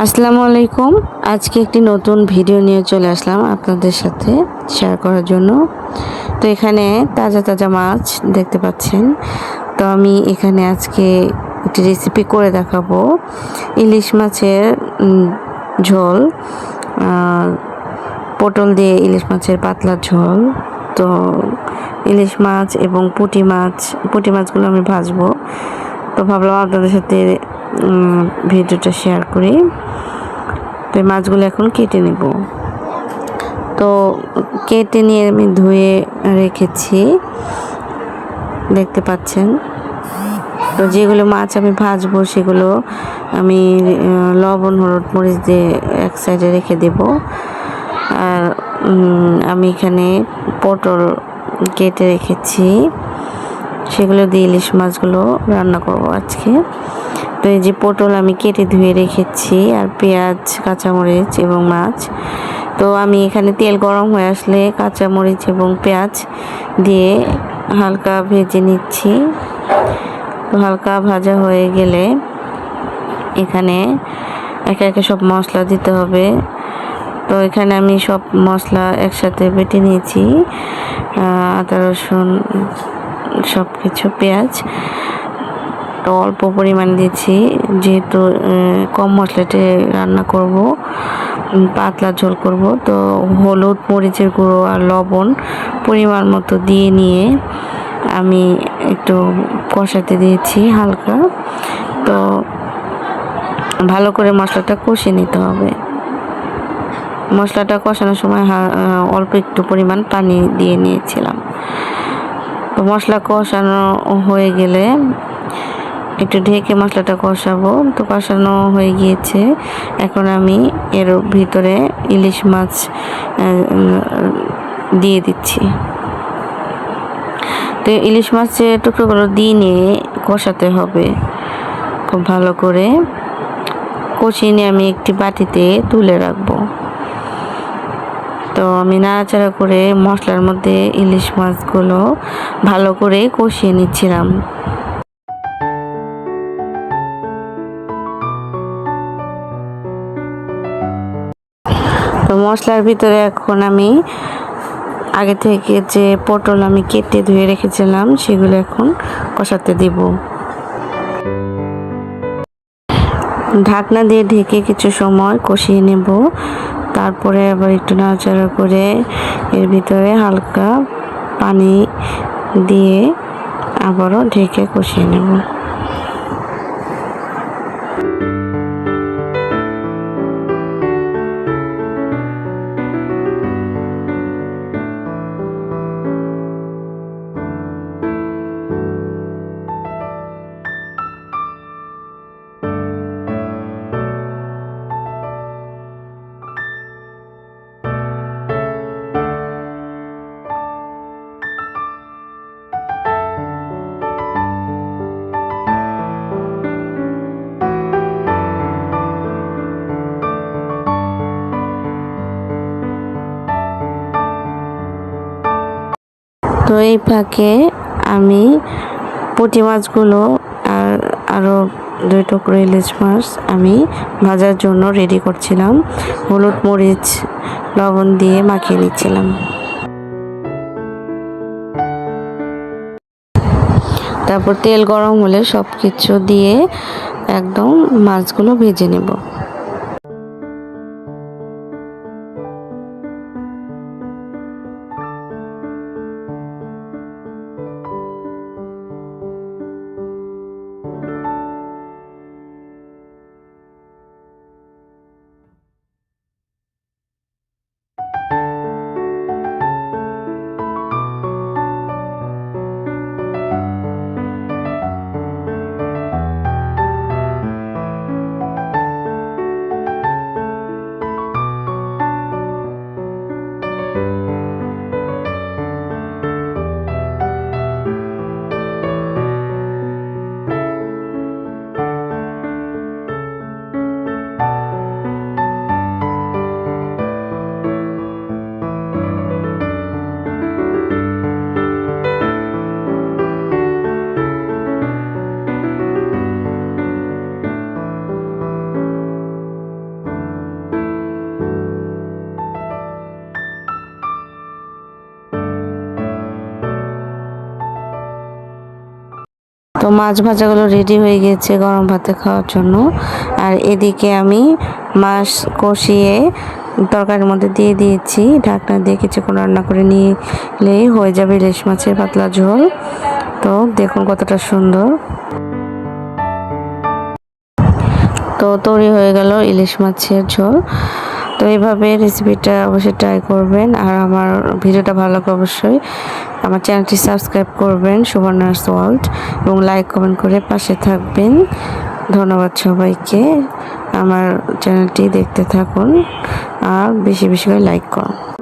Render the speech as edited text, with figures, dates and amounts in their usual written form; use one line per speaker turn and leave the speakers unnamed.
আসসালামু আলাইকুম। আজকে একটি নতুন ভিডিও নিয়ে চলে আসলাম আপনাদের সাথে শেয়ার করার জন্য। তো এখানে তাজা তাজা মাছ দেখতে পাচ্ছেন। তো আমি এখানে আজকে একটি রেসিপি করে দেখাবো। ইলিশ মাছের ঝোল, পটল দিয়ে ইলিশ মাছের পাতলা ঝোল। তো ইলিশ মাছ এবং পুঁটি মাছগুলো আমি ভাজবো। তো ভাবলাম আপনাদের সাথে ভিডিওটা শেয়ার করি। তো এই মাছগুলো এখন কেটে নেব। তো কেটে নিয়ে আমি ধুয়ে রেখেছি, দেখতে পাচ্ছেন। তো যেগুলো মাছ আমি ভাজবো সেগুলো আমি লবণ হলুদ মরিচ দিয়ে এক সাইডে রেখে দেব। আর আমি এখানে পটল কেটে রেখেছি, সেগুলো দিয়ে ইলিশ মাছগুলো রান্না করব আজকে। তো এই যে পটল আমি কেটে ধুয়ে রেখেছি, আর পেঁয়াজ কাঁচামরিচ এবং মাছ। তো আমি এখানে তেল গরম হয়ে আসলে কাঁচামরিচ এবং পেঁয়াজ দিয়ে হালকা ভেজে নিচ্ছি। তো হালকা ভাজা হয়ে গেলে এখানে একে একে সব মশলা দিতে হবে। তো এখানে আমি সব মশলা একসাথে বেটে নিয়েছি, আদা রসুন সব কিছু, পেঁয়াজ তো অল্প পরিমাণ দিয়েছি, যেহেতু কম মশলাতে রান্না করব, পাতলা ঝোল করব। তো হলুদ মরিচের গুঁড়ো আর লবণ পরিমাণ মতো দিয়ে নিয়ে আমি একটু কষাতে দিয়েছি হালকা। তো ভালো করে মশলাটা কষিয়ে নিতে হবে। মশলাটা কষানোর সময় অল্প একটু পরিমাণ পানি দিয়ে নিয়েছিলাম। তো মশলা কষানো হয়ে গেলে একটু ঢেকে মশলাটা কষাবো। তো কষানো হয়ে গিয়েছে, এখন আমি এর ভিতরে ইলিশ মাছ দিয়ে দিচ্ছি। তো ইলিশ মাছের টুকরোগুলো দিয়ে নিয়ে কষাতে হবে খুব ভালো করে। কষিয়ে নিয়ে আমি একটি বাটিতে তুলে রাখবো। তো আমি নাড়াচাড়া করে মশলার মধ্যে ইলিশ মাছগুলো ভালো করে কষিয়ে নিচ্ছিলাম। তো মশলার ভিতরে এখন আমি আগে থেকে যে পটল আমি কেটে ধুয়ে রেখেছিলাম সেগুলো এখন কষাতে দিব। ঢাকনা দিয়ে ঢেকে কিছু সময় কষিয়ে নেব। তারপরে আবার একটু নাড়াচাড়া করে এর ভিতরে হালকা পানি দিয়ে আবারও ঢেকে কষিয়ে নেব। তো এই ফাঁকে আমি পুঁটি মাছগুলো আর আরও 2 টুকরো ইলিশ মাছ আমি ভাজার জন্য রেডি করছিলাম। হলুদ মরিচ লবণ দিয়ে মাখিয়ে নিচ্ছিলাম। তারপর তেল গরম হলে সব কিছু দিয়ে একদম মাছগুলো ভেজে নেব। তো মাছ ভাজাগুলো রেডি হয়ে গেছে গরম ভাতে খাওয়ার জন্য। আর এদিকে আমি মাছ কষিয়ে তরকারির মধ্যে দিয়ে দিয়েছি, ঢাকনা দিয়ে কিছুক্ষণ রান্না করে নিলেই হয়ে যাবে ইলিশ মাছের পাতলা ঝোল। তো দেখুন কতটা সুন্দর। তো তৈরি হয়ে গেল ইলিশ মাছের ঝোল। তো এইভাবে রেসিপিটা অবশ্যই ট্রাই করবেন। আর আমার ভিডিওটা ভালো লাগলে অবশ্যই আমার চ্যানেলটি সাবস্ক্রাইব করবেন, সুবর্ণাস ওয়ার্ল্ড, এবং লাইক কমেন্ট করে পাশে থাকবেন। ধন্যবাদ সবাইকে। আমার চ্যানেলটি দেখতে থাকুন আর বেশি বেশি করে লাইক করুন।